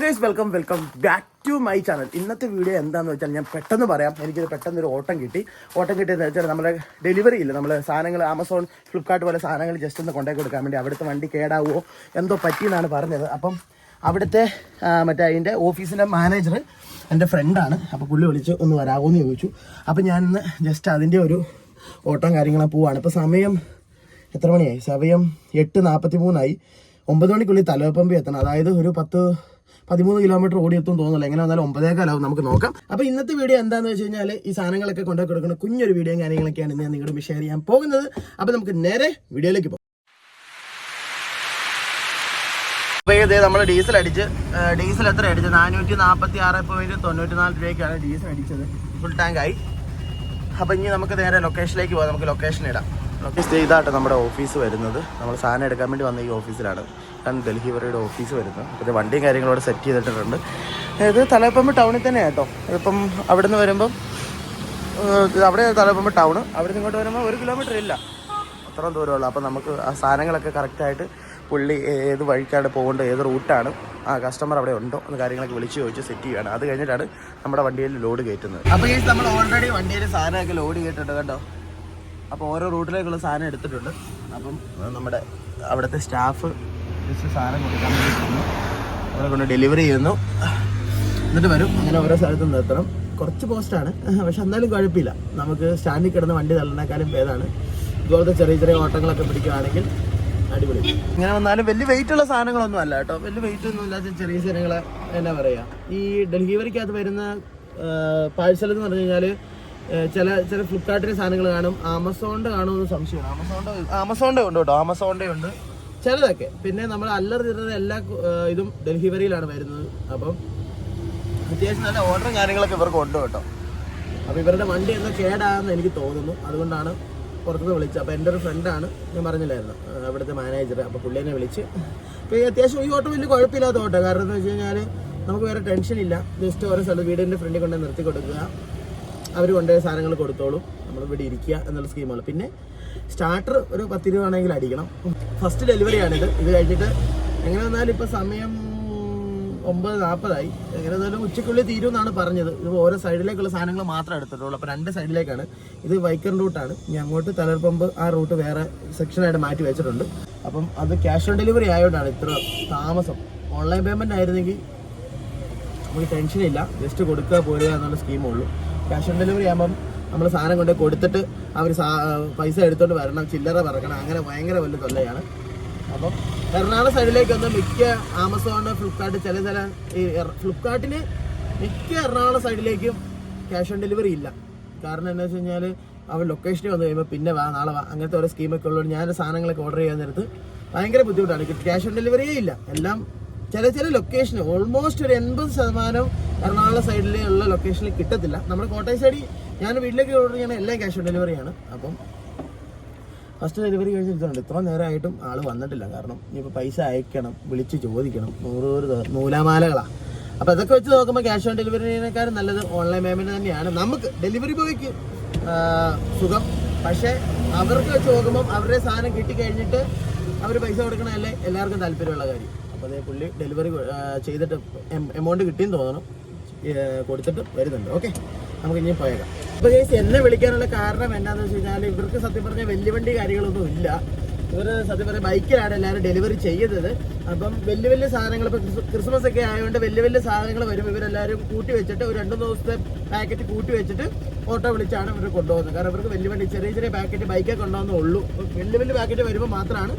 Welcome back to my channel. ഇന്നത്തെ video എന്താണെന്ന് വെച്ചാൽ ഞാൻ പെട്ടെന്ന് പറയാം. എനിക്കിത് പെട്ടെന്നൊരു ഓട്ടം കിട്ടിയെന്ന് വെച്ചാൽ നമ്മുടെ ഡെലിവറി ഇല്ല, നമ്മൾ സാധനങ്ങൾ ആമസോൺ ഫ്ലിപ്കാർട്ട് പോലെ സാധനങ്ങൾ ജസ്റ്റ് ഒന്ന് കൊണ്ടുപോയി കൊടുക്കാൻ വേണ്ടി അവിടുത്തെ വണ്ടി കേടാവുമോ എന്തോ പറ്റിയെന്നാണ് പറഞ്ഞത്. അപ്പം അവിടുത്തെ മറ്റേ അതിൻ്റെ ഓഫീസിൻ്റെ മാനേജർ എൻ്റെ ഫ്രണ്ടാണ്. അപ്പോൾ പുള്ളി വിളിച്ച് ഒന്ന് വരാമോ എന്ന് ചോദിച്ചു. അപ്പോൾ ഞാനിന്ന് ജസ്റ്റ് അതിൻ്റെ ഒരു ഓട്ടം കാര്യങ്ങളൊക്കെ പോവാണ്. ഇപ്പോൾ സമയം എത്ര മണിയായി? സമയം 8:43 9 മണിക്കുള്ളിൽ തലവപ്പമ്പി എത്തണം. അതായത് ഒരു 13 കിലോമീറ്റർ ഓടിയെത്തും തോന്നുന്നില്ല. എങ്ങനെ വന്നാലും 9:15 നമുക്ക് നോക്കാം. അപ്പോൾ ഇന്നത്തെ വീഡിയോ എന്താണെന്ന് വെച്ച് കഴിഞ്ഞാൽ ഈ സാധനങ്ങളൊക്കെ കൊണ്ടുപോയി കൊടുക്കുന്ന കുഞ്ഞൊരു വീഡിയോയും കാര്യങ്ങളൊക്കെയാണ് ഞാൻ നിങ്ങളുടെ ഷെയർ ചെയ്യാൻ പോകുന്നത്. അപ്പോൾ നമുക്ക് നേരെ വീഡിയോയിലേക്ക് പോകാം. അപ്പോൾ ഇതേ നമ്മൾ ഡീസൽ എത്ര അടിച്ചത്? 446.94 രൂപയ്ക്കാണ് ഡീസൽ അടിച്ചത്. ഫുൾ ടാങ്കായി. അപ്പോൾ ഇനി നമുക്ക് നേരെ ലൊക്കേഷനിലേക്ക് പോകാം. നമുക്ക് ലൊക്കേഷൻ ഇടാം. ലൊക്കേഷൻ ഇതായിട്ട് നമ്മുടെ ഓഫീസ് വരുന്നത്. നമ്മൾ സാധനം എടുക്കാൻ വേണ്ടി വന്ന ഈ ഓഫീസിലാണ്. കാരണം ഡൽഹി വരെയുടെ ഓഫീസ് വരുന്നത്. അപ്പോൾ വണ്ടിയും കാര്യങ്ങളോട് സെറ്റ് ചെയ്തിട്ടുണ്ട്. ഇത് തലപ്പമ്പ് ടൗണിൽ തന്നെ കേട്ടോ. ഇതിപ്പം അവിടെ നിന്ന് വരുമ്പം അവിടെ തലപ്പമ്പ് ടൗണ്, അവിടെ നിന്ന് ഇങ്ങോട്ട് വരുമ്പോൾ 1 കിലോമീറ്റർ ഇല്ല, അത്രയും ദൂരമുള്ളൂ. അപ്പോൾ നമുക്ക് ആ സാധനങ്ങളൊക്കെ കറക്റ്റായിട്ട് പുള്ളി ഏത് വഴിക്കാണ് പോകേണ്ടത്, ഏത് റൂട്ടാണ്, ആ കസ്റ്റമർ അവിടെ ഉണ്ടോ എന്ന് കാര്യങ്ങളൊക്കെ വിളിച്ച് ചോദിച്ച് സെറ്റ് ചെയ്യുകയാണ്. അത് കഴിഞ്ഞിട്ടാണ് നമ്മുടെ വണ്ടിയിൽ ലോഡ് കയറ്റുന്നത്. അപ്പോൾ ഈ നമ്മൾ ഓൾറെഡി വണ്ടിയിൽ സാധനമൊക്കെ ലോഡ് ചെയ്തിട്ടുണ്ട് കേട്ടോ. അപ്പോൾ ഓരോ റൂട്ടിലേക്കുള്ള സാധനം എടുത്തിട്ടുണ്ട്. അപ്പം നമ്മുടെ അവിടുത്തെ സ്റ്റാഫ് ജസ്റ്റ് സാധനം കൊടുക്കാൻ വേണ്ടി അവരെ കൊണ്ട് ഡെലിവറി ചെയ്യുന്നു. എന്നിട്ട് വരും. അങ്ങനെ ഓരോ സ്ഥലത്തും നിർത്തണം. കുറച്ച് പോസ്റ്റാണ്, പക്ഷെ എന്നാലും കുഴപ്പമില്ല. നമുക്ക് സ്റ്റാൻഡിൽ കിടന്ന് വണ്ടി തള്ളുന്നേക്കാളും ഭേദമാണ്. ഇതുപോലത്തെ ചെറിയ ഓട്ടങ്ങളൊക്കെ പിടിക്കുകയാണെങ്കിൽ അടിപൊളി. ഇങ്ങനെ വന്നാലും വലിയ വെയിറ്റ് ഉള്ള സാധനങ്ങളൊന്നും അല്ല കേട്ടോ. വലിയ വെയിറ്റ് ഒന്നും ഇല്ലാത്ത ചെറിയ സാധനങ്ങളെ എന്നാ പറയുക, ഈ ഡെലിവറിക്കകത്ത് വരുന്ന പാഴ്സൽ എന്ന് പറഞ്ഞു കഴിഞ്ഞാൽ ചില ഫ്ലിപ്കാർട്ടിൻ്റെ സാധനങ്ങൾ കാണും, ആമസോണിൻ്റെ കാണുമെന്ന് സംശയമാണ്. ആമസോണിൻ്റെ ഉണ്ട് കേട്ടോ, ആമസോണിൻ്റെ ഉണ്ട് ചിലതൊക്കെ. പിന്നെ നമ്മൾ അല്ലറിഞ്ഞിരുന്ന എല്ലാ ഇതും ഡെലിവറിയിലാണ് വരുന്നത്. അപ്പം അത്യാവശ്യം നല്ല ഓർഡറും കാര്യങ്ങളൊക്കെ ഇവർക്ക് ഉണ്ട് കേട്ടോ. അപ്പോൾ ഇവരുടെ വണ്ടി എന്തോ കേടാണെന്ന് എനിക്ക് തോന്നുന്നു. അതുകൊണ്ടാണ് പുറത്തുനിന്ന് വിളിച്ചത്. അപ്പോൾ എൻ്റെ ഒരു ഫ്രണ്ടാണ്, ഞാൻ പറഞ്ഞില്ലായിരുന്നു, അവിടുത്തെ മാനേജർ. അപ്പോൾ പുള്ളിനെ വിളിച്ച് ഇപ്പോൾ അത്യാവശ്യം ഈ ഓട്ടോ വലിയ കുഴപ്പമില്ലാത്ത ഓട്ടോ. കാരണം എന്ന് വെച്ച് കഴിഞ്ഞാൽ നമുക്ക് വേറെ ടെൻഷനില്ല. ജസ്റ്റ് ഓരോ സ്ഥലത്ത് വീടിൻ്റെ ഫ്രണ്ടിൽ കൊണ്ട് നിർത്തി കൊടുക്കുക, അവർ കൊണ്ടുപോയ സാധനങ്ങൾ കൊടുത്തോളും, നമ്മൾ ഇവിടെ ഇരിക്കുക എന്നുള്ള സ്കീമാണ്. പിന്നെ സ്റ്റാർട്ടർ ഒരു 10 രൂപ ആണെങ്കിൽ അടിക്കണം. ഫസ്റ്റ് ഡെലിവറിയാണിത്. ഇത് കഴിഞ്ഞിട്ട് എങ്ങനെ വന്നാലും ഇപ്പോൾ സമയം 9:40 എങ്ങനെ വന്നാലും ഉച്ചയ്ക്കുള്ളിൽ തീരുമെന്നാണ് പറഞ്ഞത്. ഇത് ഓരോ സൈഡിലേക്കുള്ള സാധനങ്ങൾ മാത്രമേ എടുത്തിട്ടുള്ളൂ. അപ്പോൾ 2 സൈഡിലേക്കാണ്. ഇത് വൈക്കൻ റൂട്ടാണ്. ഇനി അങ്ങോട്ട് തലർപ്പമ്പ് ആ റൂട്ട് വേറെ സെക്ഷനായിട്ട് മാറ്റി വെച്ചിട്ടുണ്ട്. അപ്പം അത് ക്യാഷ് ഓൺ ഡെലിവറി ആയതുകൊണ്ടാണ് ഇത്ര താമസം. ഓൺലൈൻ പേയ്മെൻറ്റ് ആയിരുന്നെങ്കിൽ നമുക്ക് ടെൻഷനില്ല, ജസ്റ്റ് കൊടുക്കുക പോരുക എന്നുള്ള സ്കീമുള്ളൂ. ക്യാഷ് ഓൺ ഡെലിവറി ആകുമ്പം നമ്മൾ സാധനം കൊണ്ട് കൊടുത്തിട്ട് അവർ പൈസ എടുത്തോണ്ട് വരണം, ചില്ലറ പറക്കണം, അങ്ങനെ ഭയങ്കര വലിയ തൊല്ലയാണ്. അപ്പം എറണാകുളം സൈഡിലേക്ക് വന്ന് മിക്ക ആമസോണ്, ഫ്ലിപ്കാർട്ട് ചില ഈ ഫ്ലിപ്കാർട്ടിന് മിക്ക എറണാകുളം സൈഡിലേക്കും ക്യാഷ് ഓൺ ഡെലിവറി ഇല്ല. കാരണം എന്താ വെച്ച് കഴിഞ്ഞാൽ അവർ ലൊക്കേഷനിൽ വന്നു കഴിയുമ്പോൾ പിന്നെ നാളെ അങ്ങനത്തെ ഓരോ സ്കീമൊക്കെ ഉള്ളതുകൊണ്ട് ഞാൻ സാധനങ്ങളൊക്കെ ഓർഡർ ചെയ്യാൻ നേരത്ത് ഭയങ്കര ബുദ്ധിമുട്ടാണ്. ക്യാഷ് ഓൺ ഡെലിവറിയേ ഇല്ല. എല്ലാം ചില ലൊക്കേഷന് ഓൾമോസ്റ്റ് ഒരു 80% എറണാകുളം സൈഡിലുള്ള ലൊക്കേഷനിൽ കിട്ടത്തില്ല. നമ്മുടെ കോട്ടയം സൈഡിൽ ഞാൻ വീട്ടിലേക്ക് ഓർഡർ ചെയ്യണ എല്ലാം ക്യാഷ് ഓൺ ഡെലിവറിയാണ്. അപ്പം ഫസ്റ്റ് ഡെലിവറി കഴിഞ്ഞിട്ടുണ്ട്. ഇത്ര നേരമായിട്ടും ആൾ വന്നിട്ടില്ല. കാരണം ഇനിയിപ്പോൾ പൈസ അയക്കണം, വിളിച്ച് ചോദിക്കണം, 100 നൂലാമാലകളാണ്. അപ്പോൾ അതൊക്കെ വെച്ച് നോക്കുമ്പോൾ ക്യാഷ് ഓൺ ഡെലിവറിനേക്കാളും നല്ലത് ഓൺലൈൻ പേയ്മെൻറ്റ് തന്നെയാണ്. നമുക്ക് ഡെലിവറി ബോയ്ക്ക് സുഖം. പക്ഷേ അവർക്ക് വെച്ച് നോക്കുമ്പം അവരുടെ സാധനം കിട്ടിക്കഴിഞ്ഞിട്ട് അവർ പൈസ കൊടുക്കണമല്ലേ എല്ലാവർക്കും താല്പര്യമുള്ള കാര്യം. അപ്പോൾ അതേ പുള്ളി ഡെലിവറി ചെയ്തിട്ട് എമൗണ്ട് കിട്ടിയെന്ന് തോന്നണം, കൊടുത്തിട്ട് വരുന്നുണ്ട്. ഓക്കെ, നമുക്ക് ഇനി പോയേക്കാം. അപ്പോൾ ഗൈസ്, എന്നെ വിളിക്കാനുള്ള കാരണം എന്താണെന്ന് വെച്ച് കഴിഞ്ഞാൽ ഇവർക്ക് സത്യം പറഞ്ഞാൽ വലിയ വണ്ടി കാര്യങ്ങളൊന്നും ഇല്ല. ഇവർ സത്യം പറഞ്ഞാൽ ബൈക്കിലാണ് എല്ലാവരും ഡെലിവറി ചെയ്യുന്നത്. അപ്പം വലിയ സാധനങ്ങൾ ഇപ്പോൾ ക്രിസ്മസ് ഒക്കെ ആയതുകൊണ്ട് വലിയ സാധനങ്ങൾ വരുമ്പോൾ ഇവരെല്ലാവരും കൂട്ടി വെച്ചിട്ട് ഒരു 2 ദിവസത്തെ പാക്കറ്റ് കൂട്ടി വെച്ചിട്ട് ഓട്ടോ വിളിച്ചാണ് ഇവർ കൊണ്ടുപോകുന്നത്. കാരണം ഇവർക്ക് വലിയ വണ്ടി ചെറിയ പാക്കറ്റ് ബൈക്കൊക്കെ കൊണ്ടുപോകുന്നുള്ളൂ. വലിയ പാക്കറ്റ് വരുമ്പോൾ മാത്രമാണ്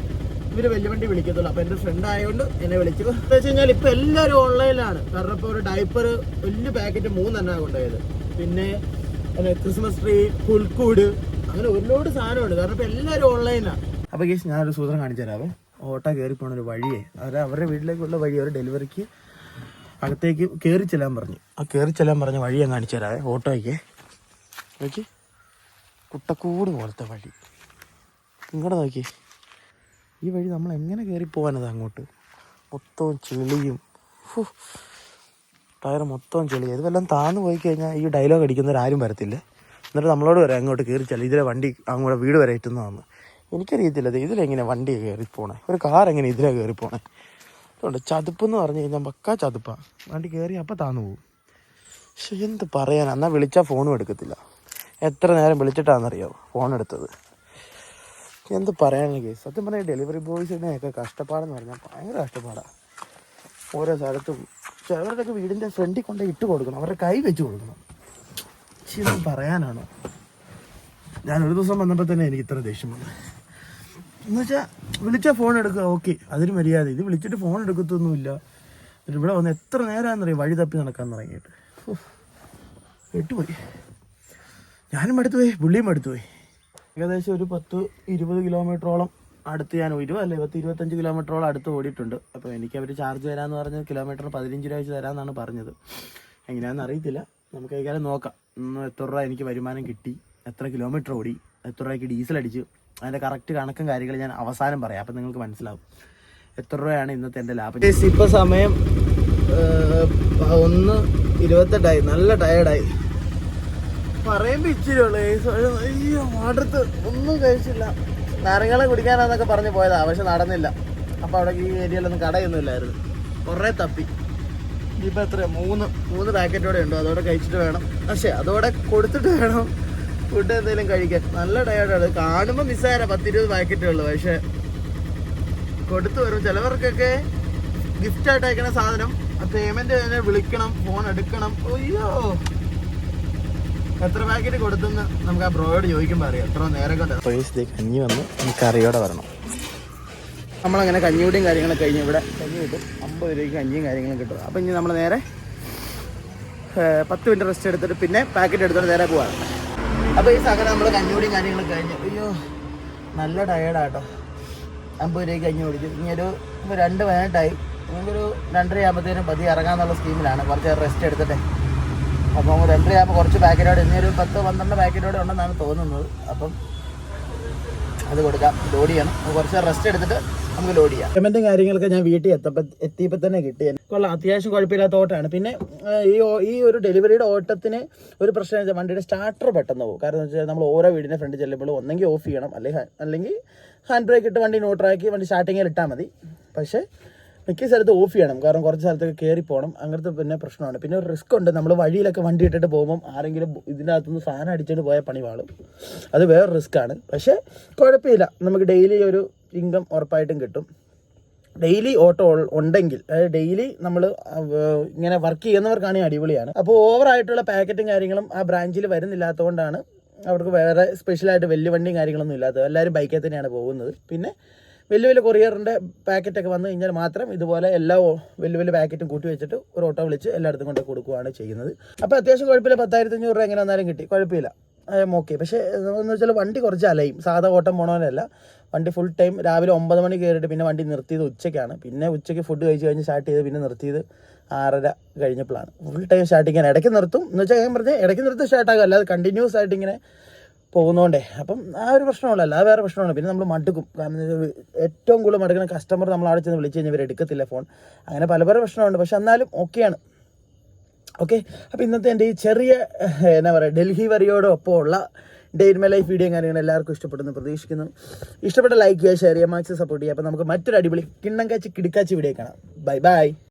ഇവർ വലിയ വണ്ടി വിളിക്കത്തുള്ളൂ. അപ്പോൾ എൻ്റെ ഫ്രണ്ട് ആയതുകൊണ്ട് എന്നെ വിളിച്ചു. എന്ന് വെച്ച് കഴിഞ്ഞാൽ ഇപ്പോൾ എല്ലാവരും ഓൺലൈനിലാണ്. കാരണം ഇപ്പോൾ ഒരു ഡയപ്പർ വലിയ പാക്കറ്റ് 3 എണ്ണമാണ് കൊണ്ടുപോയത്. പിന്നെ ക്രിസ്മസ് ട്രീ, പുൽക്കൂട്, അങ്ങനെ ഒരുപാട് സാധനമുണ്ട്. കാരണം ഇപ്പോൾ എല്ലാവരും ഓൺലൈനിലാണ്. അപ്പോൾ കേസ് ഞാനൊരു സൂത്രം കാണിച്ചു തരാവേ. ഓട്ടോ കയറി പോണ ഒരു വഴിയേ, അവരുടെ വീട്ടിലേക്കുള്ള വഴി, അവർ ഡെലിവറിക്ക് അകത്തേക്ക് കയറി ചെല്ലാൻ പറഞ്ഞു. ആ കയറി ചെല്ലാൻ പറഞ്ഞ വഴി ഞാൻ കാണിച്ചു തരാവേ. ഓട്ടോയ്ക്ക് നോക്കി, കുട്ടക്കൂട് പോലത്തെ വഴി. ഇങ്ങോട്ട് നോക്കി, ഈ വഴി നമ്മൾ എങ്ങനെ കയറി പോകാനത്? അങ്ങോട്ട് മൊത്തവും ചെളിയും, ടയർ മൊത്തവും ചെളിയും. ഇതുവെല്ലാം താന്ന് പോയി കഴിഞ്ഞാൽ ഈ ഡയലോഗ് അടിക്കുന്നവരാരും വരത്തില്ല. എന്നിട്ട് നമ്മളോട് വരാം അങ്ങോട്ട് കയറി ചെല്ല, ഇതിലെ വണ്ടി അങ്ങോട്ട് വീട് വരെ എത്തുന്നതാണ്. എനിക്കറിയത്തില്ല ഇതിലെങ്ങനെ വണ്ടി കയറി പോണേ, ഒരു കാർ എങ്ങനെ ഇതിലെ കയറി പോണേ. അതുകൊണ്ട് ചതുപ്പെന്ന് പറഞ്ഞു കഴിഞ്ഞാൽ പക്കാ ചതുപ്പാണ്. വണ്ടി കയറി അപ്പം താന്നു പോകും. പക്ഷെ എന്ത് പറയാനാ, എന്നാൽ വിളിച്ചാൽ ഫോണും എടുക്കത്തില്ല. എത്ര നേരം വിളിച്ചിട്ടാണെന്നറിയാമോ ഫോൺ എടുത്തത്. എന്ത് പറയാനുള്ള കേസ്. സത്യം പറഞ്ഞാൽ ഡെലിവറി ബോയ്സിനെയൊക്കെ കഷ്ടപ്പാടെന്ന് പറഞ്ഞാൽ ഭയങ്കര കഷ്ടപ്പാടാണ്. ഓരോ സ്ഥലത്തും ചിലവരുടെയൊക്കെ വീടിൻ്റെ ഫ്രണ്ടിൽ കൊണ്ട് ഇട്ട് കൊടുക്കണം, അവരുടെ കൈ വെച്ച് കൊടുക്കണം. പക്ഷെ പറയാനാണോ, ഞാൻ ഒരു ദിവസം വന്നപ്പോൾ തന്നെ എനിക്ക് ഇത്ര ദേഷ്യം വന്നു. എന്നുവെച്ചാൽ വിളിച്ചാൽ ഫോൺ എടുക്കുക, ഓക്കെ, അതൊരു മര്യാദ. ഇത് വിളിച്ചിട്ട് ഫോൺ എടുക്കത്തൊന്നുമില്ല. ഇവിടെ വന്ന് എത്ര നേരമാണെന്നറിയാം വഴി തപ്പി നടക്കാൻ തുടങ്ങിയിട്ട്. വിട്ടുപോയി. ഞാനും അടുത്തുപോയി, പുള്ളിയും അടുത്തുപോയി. ഏകദേശം ഒരു 10-20 കിലോമീറ്ററോളം അടുത്ത് ഞാൻ 20-25 കിലോമീറ്ററോളം അടുത്ത് ഓടിയിട്ടുണ്ട്. അപ്പോൾ എനിക്ക് അവർ ചാർജ് തരാമെന്ന് പറഞ്ഞത് കിലോമീറ്ററിന് 15 രൂപ വെച്ച് തരാമെന്നാണ് പറഞ്ഞത്. എങ്ങനെയാണെന്ന് അറിയത്തില്ല, നമുക്ക് ഏകാലം നോക്കാം. എത്ര രൂപ എനിക്ക് വരുമാനം കിട്ടി, എത്ര കിലോമീറ്റർ ഓടി, എത്ര രൂപയ്ക്ക് ഡീസൽ അടിച്ചു, അതിൻ്റെ കറക്റ്റ് കണക്കും കാര്യങ്ങൾ ഞാൻ അവസാനം പറയാം. അപ്പം നിങ്ങൾക്ക് മനസ്സിലാവും എത്ര രൂപയാണ് ഇന്നത്തെ എൻ്റെ ലാഭം. ഇപ്പോൾ സമയം 1:28, നല്ല ടയേർഡായി. പറയുമ്പോൾ ഇച്ചിരി ഉള്ളു. അയ്യോ, അടുത്ത് ഒന്നും കഴിച്ചില്ല. നാരങ്ങളെ കുടിക്കാനാന്നൊക്കെ പറഞ്ഞ് പോയതാണ്, പക്ഷെ നടന്നില്ല. അപ്പോൾ അവിടെ ഈ ഏരിയയിലൊന്നും കടയൊന്നും ഇല്ലായിരുന്നു. കുറേ തപ്പി. ഇപ്പം എത്ര 3 പാക്കറ്റോടെ ഉണ്ടോ, അതോടെ കഴിച്ചിട്ട് വേണം. പക്ഷേ അതോടെ കൊടുത്തിട്ട് വേണം ഫുഡ് എന്തെങ്കിലും കഴിക്കാൻ. നല്ല ടയേർഡാണ്. കാണുമ്പോൾ മിസ്സായാലും 10-20 പാക്കറ്റേ ഉള്ളൂ, പക്ഷേ കൊടുത്തു വരും. ചിലവർക്കൊക്കെ ഗിഫ്റ്റായിട്ട് അയക്കണ സാധനം പേയ്മെൻറ്റ് തന്നെ വിളിക്കണം, ഫോൺ എടുക്കണം. അയ്യോ, എത്ര പാക്കറ്റ് കൊടുത്തെന്ന് നമുക്ക് ആ ബ്രോയോട് ചോദിക്കുമ്പോൾ അറിയാം. എത്ര നേരം കൊണ്ട് കഞ്ഞി വന്ന് കറിയോടെ വരണം. നമ്മളങ്ങനെ കഞ്ഞിയുടെയും കാര്യങ്ങളൊക്കെ കഴിഞ്ഞ് ഇവിടെ കഞ്ഞി കിട്ടും. 50 രൂപയ്ക്ക് കഞ്ഞിയും കാര്യങ്ങളും കിട്ടും. അപ്പം ഇനി നമ്മൾ നേരെ 10 മിനിറ്റ് റെസ്റ്റ് എടുത്തിട്ട് പിന്നെ പാക്കറ്റ് എടുത്തിട്ട് നേരെ പോവാണ്. അപ്പോൾ ഈ സകലം നമ്മൾ കഞ്ഞിയുടെയും കാര്യങ്ങളൊക്കെ കഴിഞ്ഞ് അയ്യോ നല്ല ടയേർഡാട്ടോ. 50 രൂപയ്ക്ക് കഞ്ഞി കുടിച്ചു. ഇനി ഒരു 2 മിനിറ്റായി. നമുക്കൊരു 2:30 ആകുമ്പോഴത്തേനും പതി ഇറങ്ങാമെന്നുള്ള സ്കീമിലാണ്. കുറച്ച് റെസ്റ്റ് എടുത്തിട്ടെ. അപ്പം 2:30 ആകുമ്പോൾ കുറച്ച് പാക്കറ്റോടെ, ഇനി ഒരു 10-12 പാക്കറ്റോടെ ഉണ്ടെന്നാണ് തോന്നുന്നത്. അപ്പം അത് കൊടുക്കാം, ലോഡ് ചെയ്യണം. കുറച്ച് റെസ്റ്റ് എടുത്തിട്ട് നമുക്ക് ലോഡ് ചെയ്യാം. പേയ്മെൻറ്റും കാര്യങ്ങളൊക്കെ ഞാൻ വീട്ടിൽ എത്തിയപ്പോൾ തന്നെ കിട്ടി. കൊള്ളാം, അത്യാവശ്യം കുഴപ്പമില്ലാത്ത ഓട്ടമാണ്. പിന്നെ ഈ ഒരു ഡെലിവറിയുടെ ഓട്ടത്തിന് ഒരു പ്രശ്നം വെച്ചാൽ വണ്ടിയുടെ സ്റ്റാർട്ടർ പെട്ടെന്ന് പോകും. കാരണം എന്ന് വെച്ചാൽ നമ്മൾ ഓരോ വീടിൻ്റെ ഫ്രണ്ട് ചെല്ലുമ്പോൾ ഒന്നെങ്കിൽ ഓഫ് ചെയ്യണം, അല്ലെങ്കിൽ ഹാൻഡ് ബ്രേക്ക് ഇട്ട് വണ്ടി ന്യൂട്രാക്കി വണ്ടി സ്റ്റാർട്ടിങ്ങിൽ ഇട്ടാൽ മതി. പക്ഷേ മിക്ക സ്ഥലത്ത് ഓഫ് ചെയ്യണം, കാരണം കുറച്ച് സ്ഥലത്തൊക്കെ കയറി പോകണം. അങ്ങനത്തെ പിന്നെ പ്രശ്നമാണ്. പിന്നെ ഒരു റിസ്ക് ഉണ്ട്. നമ്മൾ വഴിയിലൊക്കെ വണ്ടി ഇട്ടിട്ട് പോകുമ്പം ആരെങ്കിലും ഇതിൻ്റെ അകത്തുനിന്ന് സാധനം അടിച്ചിട്ട് പോയാൽ പണി വാളും. അത് വേറെ റിസ്ക്കാണ്. പക്ഷേ കുഴപ്പമില്ല, നമുക്ക് ഡെയിലി ഒരു ഇൻകം ഉറപ്പായിട്ടും കിട്ടും. ഡെയിലി ഓട്ടോ ഉണ്ടെങ്കിൽ, അതായത് ഡെയിലി നമ്മൾ ഇങ്ങനെ വർക്ക് ചെയ്യുന്നവർക്കാണെങ്കിൽ അടിപൊളിയാണ്. അപ്പോൾ ഓവറായിട്ടുള്ള പാക്കറ്റും കാര്യങ്ങളും ആ ബ്രാഞ്ചിൽ വരുന്നില്ലാത്തതുകൊണ്ടാണ് അവർക്ക് വേറെ സ്പെഷ്യലായിട്ട് വലിയ വണ്ടിയും കാര്യങ്ങളൊന്നും ഇല്ലാത്തത്. എല്ലാവരും ബൈക്കിൽ തന്നെയാണ് പോകുന്നത്. പിന്നെ വലിയ കൊറിയറിൻ്റെ പാക്കറ്റൊക്കെ വന്നു കഴിഞ്ഞാൽ മാത്രം ഇതുപോലെ എല്ലാ വലിയ പാക്കറ്റും കൂട്ടി വെച്ചിട്ട് ഒരു ഓട്ടോ വിളിച്ച് എല്ലായിടത്തും കൊണ്ട് കൊടുക്കുകയാണ് ചെയ്യുന്നത്. അപ്പോൾ അത്യാവശ്യം കുഴപ്പമില്ല. 10,500 രൂപ എങ്ങനെ വന്നാലും കിട്ടി, കുഴപ്പമില്ല, ഓക്കെ. പക്ഷേ എന്ന് വെച്ചാൽ വണ്ടി കുറച്ച് അലയും. സാധാ ഓട്ടം പോകണമല്ല. വണ്ടി ഫുൾ ടൈം രാവിലെ 9 മണി കയറിയിട്ട് പിന്നെ വണ്ടി നിർത്തിയത് ഉച്ചയ്ക്കാണ്. പിന്നെ ഉച്ചയ്ക്ക് ഫുഡ് കഴിച്ച് കഴിഞ്ഞ് സ്റ്റാർട്ട് ചെയ്ത് പിന്നെ നിർത്തിയത് 6:30 കഴിഞ്ഞപ്പോഴാണ്. ഫുൾ ടൈം സ്റ്റാർട്ടിങ് ഇടയ്ക്ക് നിർത്തും. എന്ന് വെച്ചാൽ ഞാൻ പറഞ്ഞാൽ ഇടയ്ക്ക് നിർത്തി സ്റ്റാർട്ടാകും, അല്ലാതെ കണ്ടിന്യൂസ് ആയിട്ട് ഇങ്ങനെ പോകുന്നതുകൊണ്ടേ. അപ്പം ആ ഒരു പ്രശ്നമുള്ളൂ, അല്ലാതെ വേറെ പ്രശ്നമാണ്. പിന്നെ നമ്മൾ മടുക്കും. കാരണം ഏറ്റവും കൂടുതൽ മടുക്കുന്ന കസ്റ്റമർ നമ്മൾ അവിടെ ചെന്ന് വിളിച്ച് കഴിഞ്ഞാൽ ഇവർ എടുക്കത്തില്ല ഫോൺ. അങ്ങനെ പല പ്രശ്നമുണ്ട്. പക്ഷെ എന്നാലും ഓക്കെയാണ്. ഓക്കെ, അപ്പോൾ ഇന്നത്തെ എൻ്റെ ഈ ചെറിയ എന്താ പറയുക ഡൽഹി വരിയോടൊപ്പം ഉള്ള ഡേ ഇൻ മൈ ലൈഫ് വീഡിയോയും കാര്യങ്ങളും എല്ലാവർക്കും ഇഷ്ടപ്പെടുന്നു പ്രതീക്ഷിക്കുന്നു. ഇഷ്ടപ്പെട്ട ലൈക്ക് ചെയ്യുക, ഷെയർ ചെയ്യുക, മാക്സിമം സപ്പോർട്ട് ചെയ്യുക. അപ്പോൾ നമുക്ക് മറ്റൊരു അടിപൊളി കിണ്ണം കാച്ചി കിടുക്കാച്ചി വീഡിയോ കാണാം. ബൈ.